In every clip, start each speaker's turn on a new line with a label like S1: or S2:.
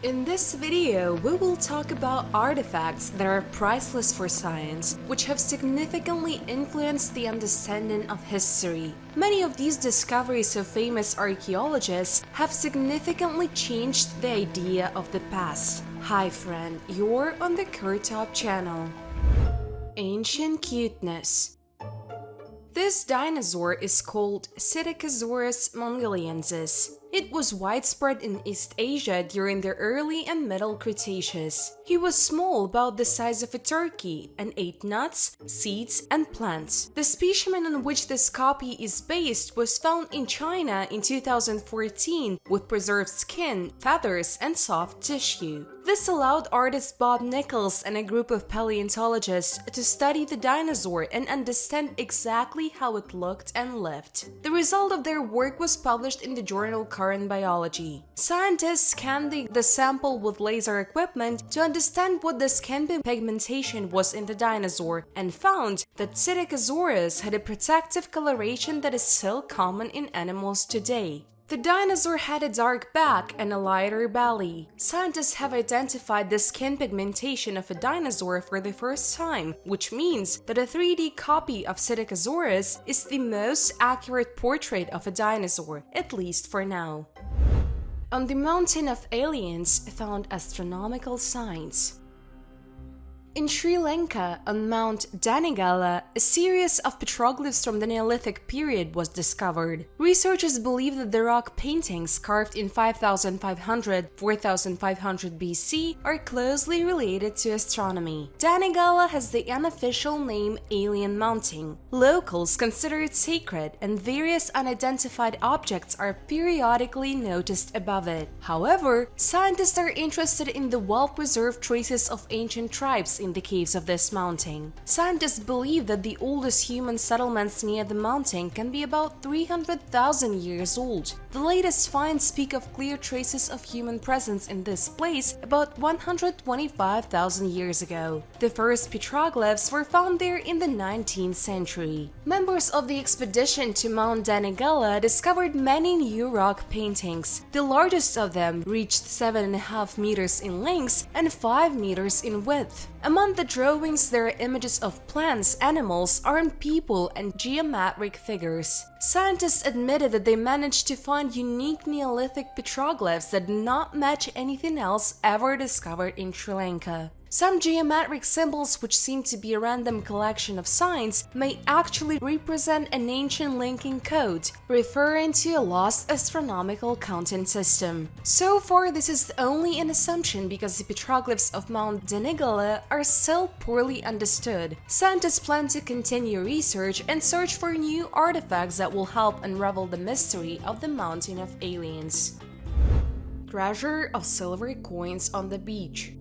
S1: In this video, we will talk about artifacts that are priceless for science, which have significantly influenced the understanding of history. Many of these discoveries of famous archaeologists have significantly changed the idea of the past. Hi friend, you're on the KirTop channel. Ancient cuteness. This dinosaur is called Psittacosaurus mongoliensis. It was widespread in East Asia during the early and middle Cretaceous. He was small, about the size of a turkey, and ate nuts, seeds, and plants. The specimen on which this copy is based was found in China in 2014 with preserved skin, feathers, and soft tissue. This allowed artist Bob Nichols and a group of paleontologists to study the dinosaur and understand exactly how it looked and lived. The result of their work was published in the journal Current Biology. Scientists scanned the sample with laser equipment to understand what the skin pigmentation was in the dinosaur and found that Psittacosaurus had a protective coloration that is still common in animals today. The dinosaur had a dark back and a lighter belly. Scientists have identified the skin pigmentation of a dinosaur for the first time, which means that a 3D copy of Psittacosaurus is the most accurate portrait of a dinosaur, at least for now. On the Mountain of Aliens found astronomical signs. In Sri Lanka, on Mount Danegala, a series of petroglyphs from the Neolithic period was discovered. Researchers believe that the rock paintings carved in 5500–4500 BC are closely related to astronomy. Danegala has the unofficial name Alien Mountain. Locals consider it sacred, and various unidentified objects are periodically noticed above it. However, scientists are interested in the well-preserved traces of ancient tribes in the caves of this mountain. Scientists believe that the oldest human settlements near the mountain can be about 300,000 years old. The latest finds speak of clear traces of human presence in this place about 125,000 years ago. The first petroglyphs were found there in the 19th century. Members of the expedition to Mount Danegala discovered many new rock paintings. The largest of them reached 7.5 meters in length and 5 meters in width. Among the drawings, there are images of plants, animals, armed people, and geometric figures. Scientists admitted that they managed to find unique Neolithic petroglyphs that did not match anything else ever discovered in Sri Lanka. Some geometric symbols, which seem to be a random collection of signs, may actually represent an ancient linking code, referring to a lost astronomical counting system. So far, this is only an assumption because the petroglyphs of Mount Danegala are still poorly understood. Scientists plan to continue research and search for new artifacts that will help unravel the mystery of the Mountain of Aliens. Treasure of silver coins on the beach.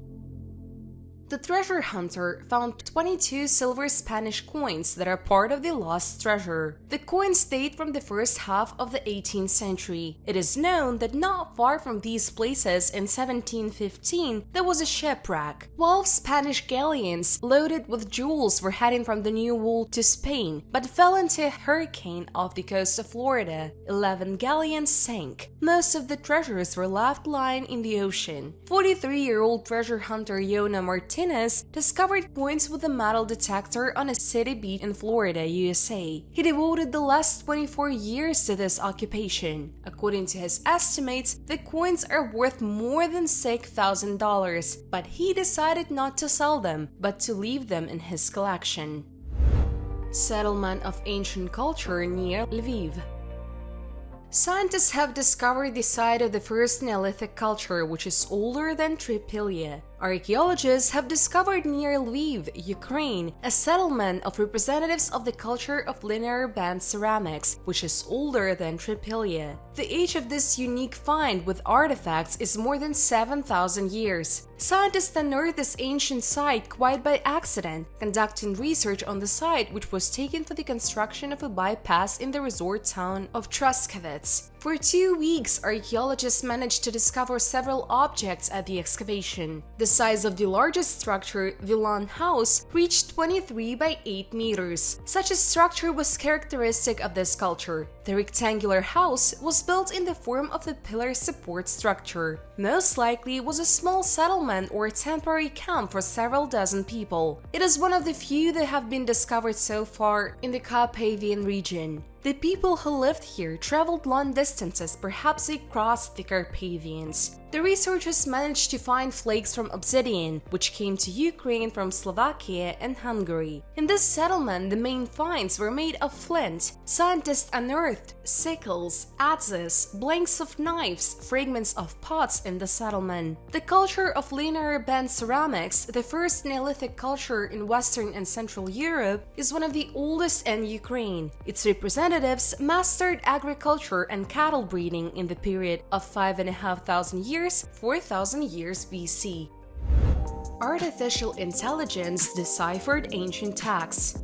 S1: The treasure hunter found 22 silver Spanish coins that are part of the lost treasure. The coins date from the first half of the 18th century. It is known that not far from these places in 1715 there was a shipwreck. 12 Spanish galleons loaded with jewels were heading from the New World to Spain, but fell into a hurricane off the coast of Florida. 11 galleons sank. Most of the treasures were left lying in the ocean. 43-year-old treasure hunter Yona Martinez discovered coins with a metal detector on a city beach in Florida, USA. He devoted the last 24 years to this occupation. According to his estimates, the coins are worth more than $6,000, but he decided not to sell them, but to leave them in his collection. Settlement of ancient culture near Lviv. Scientists have discovered the site of the first Neolithic culture, which is older than Tripilia. Archaeologists have discovered near Lviv, Ukraine, a settlement of representatives of the culture of linear band ceramics, which is older than Tripilia. The age of this unique find with artifacts is more than 7,000 years. Scientists unearthed this ancient site quite by accident, conducting research on the site, which was taken for the construction of a bypass in the resort town of Truskavets. For 2 weeks, archaeologists managed to discover several objects at the excavation. The size of the largest structure, the lawn house, reached 23 by 8 meters. Such a structure was characteristic of this culture. The rectangular house was built in the form of a pillar support structure. Most likely it was a small settlement or a temporary camp for several dozen people. It is one of the few that have been discovered so far in the Carpathian region. The people who lived here traveled long distances, perhaps they crossed the Carpathians. The researchers managed to find flakes from obsidian, which came to Ukraine from Slovakia and Hungary. In this settlement, the main finds were made of flint. Scientists unearthed sickles, adzes, blanks of knives, fragments of pots in the settlement. The culture of linear band ceramics, the first Neolithic culture in Western and Central Europe, is one of the oldest in Ukraine. Its representatives mastered agriculture and cattle breeding in the period of 5,500 years, 4,000 years BC. Artificial intelligence deciphered ancient texts.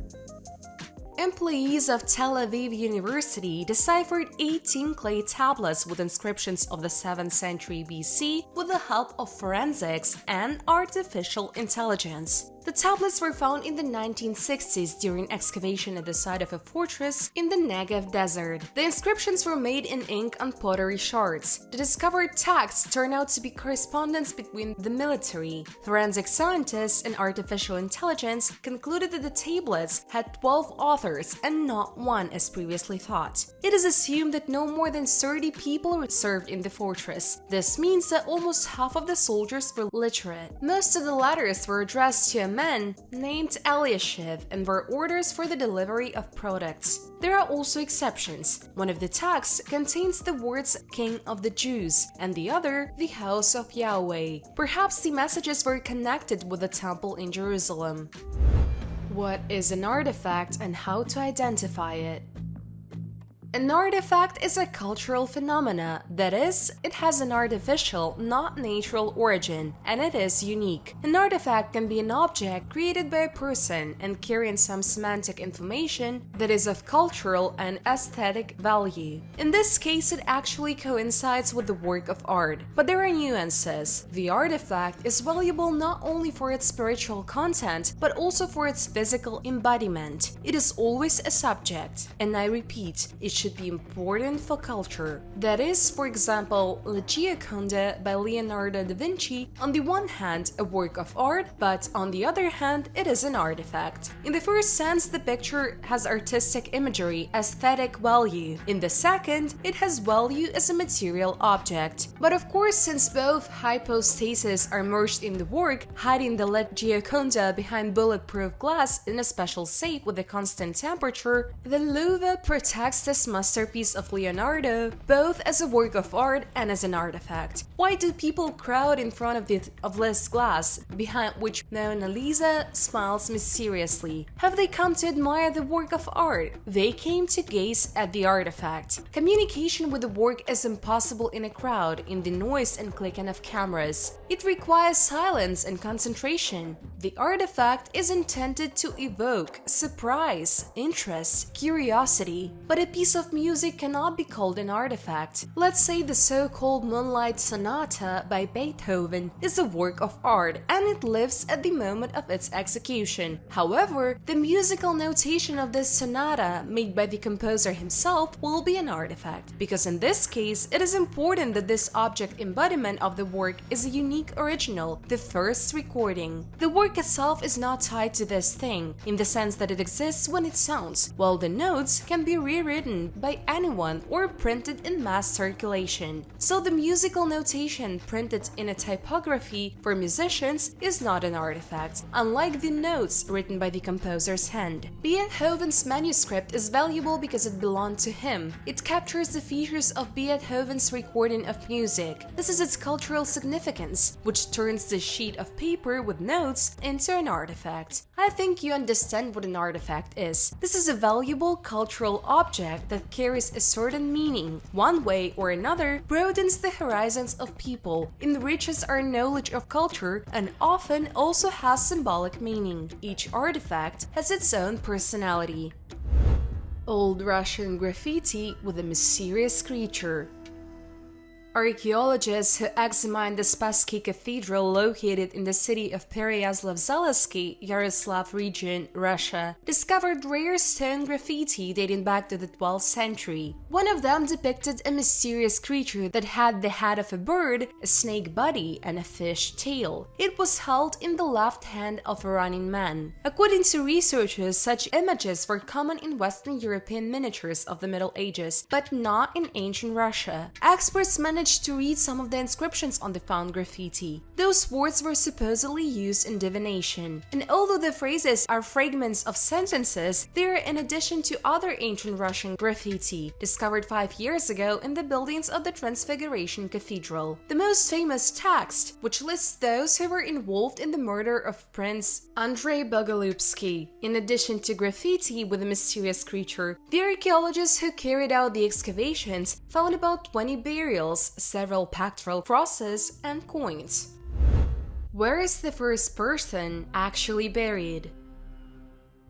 S1: Employees of Tel Aviv University deciphered 18 clay tablets with inscriptions of the 7th century BC with the help of forensics and artificial intelligence. The tablets were found in the 1960s during excavation at the site of a fortress in the Negev desert. The inscriptions were made in ink on pottery shards. The discovered texts turned out to be correspondence between the military. Forensic scientists and artificial intelligence concluded that the tablets had 12 authors and not one as previously thought. It is assumed that no more than 30 people served in the fortress. This means that almost half of the soldiers were literate. Most of the letters were addressed to a man named Eliashiv and were orders for the delivery of products. There are also exceptions. One of the texts contains the words King of the Jews and the other the House of Yahweh. Perhaps the messages were connected with the temple in Jerusalem. What is an artifact and how to identify it? An artifact is a cultural phenomena, that is, it has an artificial, not natural origin, and it is unique. An artifact can be an object created by a person and carrying some semantic information that is of cultural and aesthetic value. In this case, it actually coincides with the work of art, but there are nuances. The artifact is valuable not only for its spiritual content, but also for its physical embodiment. It is always a subject, and I repeat, it should be important for culture. That is, for example, La Gioconda by Leonardo da Vinci, on the one hand a work of art, but on the other hand it is an artifact. In the first sense, the picture has artistic imagery, aesthetic value. In the second, it has value as a material object. But of course, since both hypostases are merged in the work, hiding the La Gioconda behind bulletproof glass in a special safe with a constant temperature, the Louvre protects this masterpiece of Leonardo both as a work of art and as an artifact. Why do people crowd in front of this glass, behind which Mona Lisa smiles mysteriously? Have they come to admire the work of art? They came to gaze at the artifact. Communication with the work is impossible in a crowd, in the noise and clicking of cameras. It requires silence and concentration. The artifact is intended to evoke surprise, interest, curiosity, but a piece of music cannot be called an artifact. Let's say the so-called Moonlight Sonata by Beethoven is a work of art and it lives at the moment of its execution. However, the musical notation of this sonata made by the composer himself will be an artifact, because in this case it is important that this object embodiment of the work is a unique original, the first recording. The work itself is not tied to this thing, in the sense that it exists when it sounds, while the notes can be rewritten by anyone or printed in mass circulation. So the musical notation printed in a typography for musicians is not an artifact, unlike the notes written by the composer's hand. Beethoven's manuscript is valuable because it belonged to him. It captures the features of Beethoven's recording of music. This is its cultural significance, which turns the sheet of paper with notes into an artifact. I think you understand what an artifact is. This is a valuable cultural object that carries a certain meaning, one way or another, broadens the horizons of people, enriches our knowledge of culture, and often also has symbolic meaning. Each artifact has its own personality. Old Russian graffiti with a mysterious creature. Archaeologists who examined the Spassky Cathedral located in the city of Pereyaslav-Zalesky, Yaroslav region, Russia, discovered rare stone graffiti dating back to the 12th century. One of them depicted a mysterious creature that had the head of a bird, a snake body, and a fish tail. It was held in the left hand of a running man. According to researchers, such images were common in Western European miniatures of the Middle Ages, but not in ancient Russia. Experts managed to read some of the inscriptions on the found graffiti. Those words were supposedly used in divination, and although the phrases are fragments of sentences, they are in addition to other ancient Russian graffiti discovered 5 years ago in the buildings of the Transfiguration Cathedral. The most famous text, which lists those who were involved in the murder of Prince Andrei Bogolubsky. In addition to graffiti with a mysterious creature, the archaeologists who carried out the excavations found about 20 burials, several pectoral crosses, and coins. Where is the first person actually buried?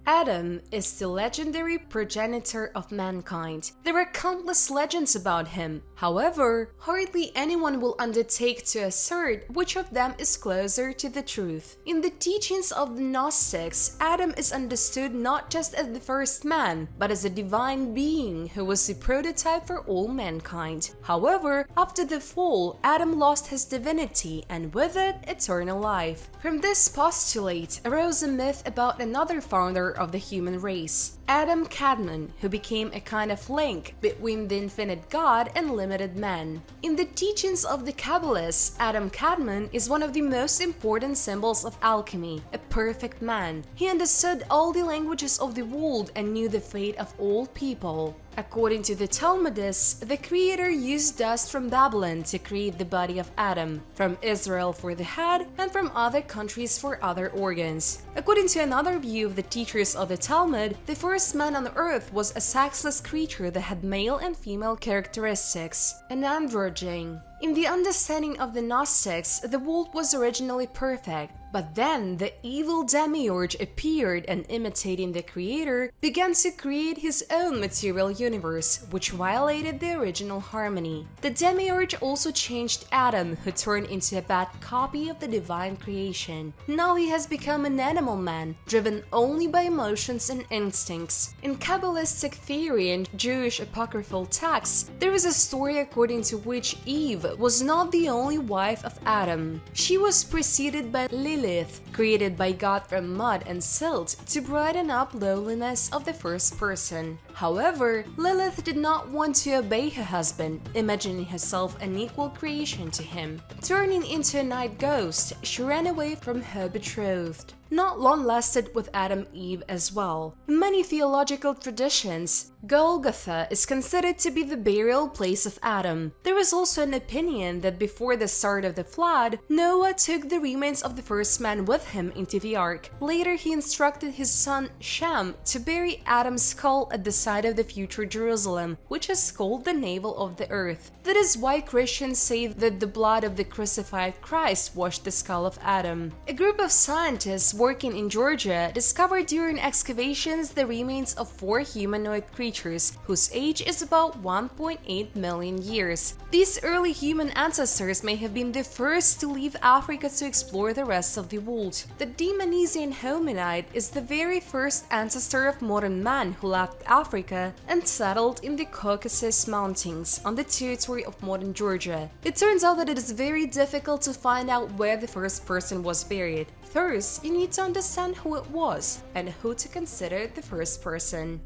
S1: Adam is the legendary progenitor of mankind. There are countless legends about him. However, hardly anyone will undertake to assert which of them is closer to the truth. In the teachings of the Gnostics, Adam is understood not just as the first man, but as a divine being who was the prototype for all mankind. However, after the fall, Adam lost his divinity and with it, eternal life. From this postulate arose a myth about another founder of the human race, Adam Kadmon, who became a kind of link between the infinite God and limited man. In the teachings of the Kabbalists, Adam Kadmon is one of the most important symbols of alchemy, a perfect man. He understood all the languages of the world and knew the fate of all people. According to the Talmudists, the creator used dust from Babylon to create the body of Adam, from Israel for the head, and from other countries for other organs. According to another view of the teachers of the Talmud, the first man on earth was a sexless creature that had male and female characteristics, an androgyne. In the understanding of the Gnostics, the world was originally perfect, but then the evil demiurge appeared and, imitating the creator, began to create his own material universe, which violated the original harmony. The demiurge also changed Adam, who turned into a bad copy of the divine creation. Now he has become an animal man, driven only by emotions and instincts. In Kabbalistic theory and Jewish apocryphal texts, there is a story according to which Eve was not the only wife of Adam. She was preceded by Lilith, created by God from mud and silt to brighten up lowliness of the first person. However, Lilith did not want to obey her husband, imagining herself an equal creation to him. Turning into a night ghost, she ran away from her betrothed. Not long lasted with Adam and Eve as well. In many theological traditions, Golgotha is considered to be the burial place of Adam. There is also an opinion that before the start of the flood, Noah took the remains of the first man with him into the ark. Later, he instructed his son Shem to bury Adam's skull at the site of the future Jerusalem, which is called the navel of the earth. That is why Christians say that the blood of the crucified Christ washed the skull of Adam. A group of scientists working in Georgia discovered during excavations the remains of 4 humanoid creatures whose age is about 1.8 million years. These early human ancestors may have been the first to leave Africa to explore the rest of the world. The Demonesian hominid is the very first ancestor of modern man who left Africa and settled in the Caucasus Mountains on the territory of modern Georgia. It turns out that it is very difficult to find out where the first person was buried. First, you need to understand who it was and who to consider the first person.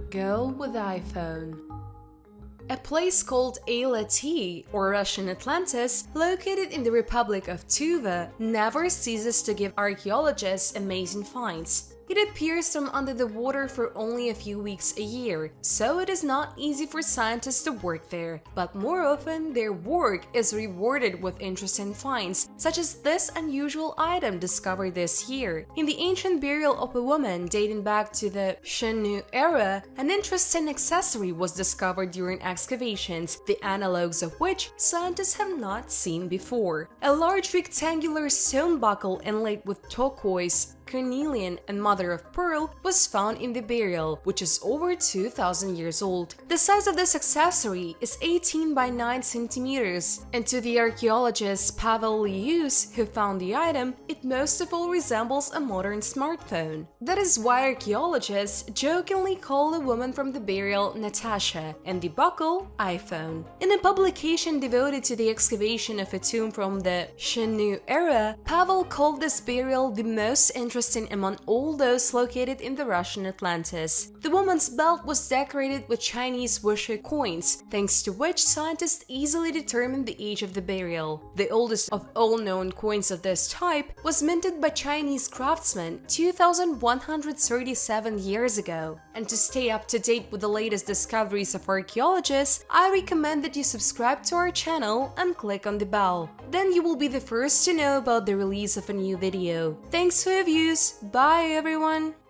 S1: Go with iPhone. A place called Alati, or Russian Atlantis, located in the Republic of Tuva, never ceases to give archaeologists amazing finds. It appears from under the water for only a few weeks a year, so it is not easy for scientists to work there. But more often, their work is rewarded with interesting finds, such as this unusual item discovered this year. In the ancient burial of a woman dating back to the Shenu era, an interesting accessory was discovered during excavations, the analogues of which scientists have not seen before. A large rectangular stone buckle inlaid with turquoise, carnelian, and mother of pearl, was found in the burial, which is over 2,000 years old. The size of this accessory is 18 by 9 centimeters, and to the archaeologist Pavel Lius, who found the item, it most of all resembles a modern smartphone. That is why archaeologists jokingly call the woman from the burial Natasha and the buckle iPhone. In a publication devoted to the excavation of a tomb from the Shenu era, Pavel called this burial the most interesting among all those located in the Russian Atlantis. The woman's belt was decorated with Chinese wushu coins, thanks to which scientists easily determined the age of the burial. The oldest of all known coins of this type was minted by Chinese craftsmen 2,137 years ago. And to stay up to date with the latest discoveries of archaeologists, I recommend that you subscribe to our channel and click on the bell. Then you will be the first to know about the release of a new video. Thanks for your views, bye everyone!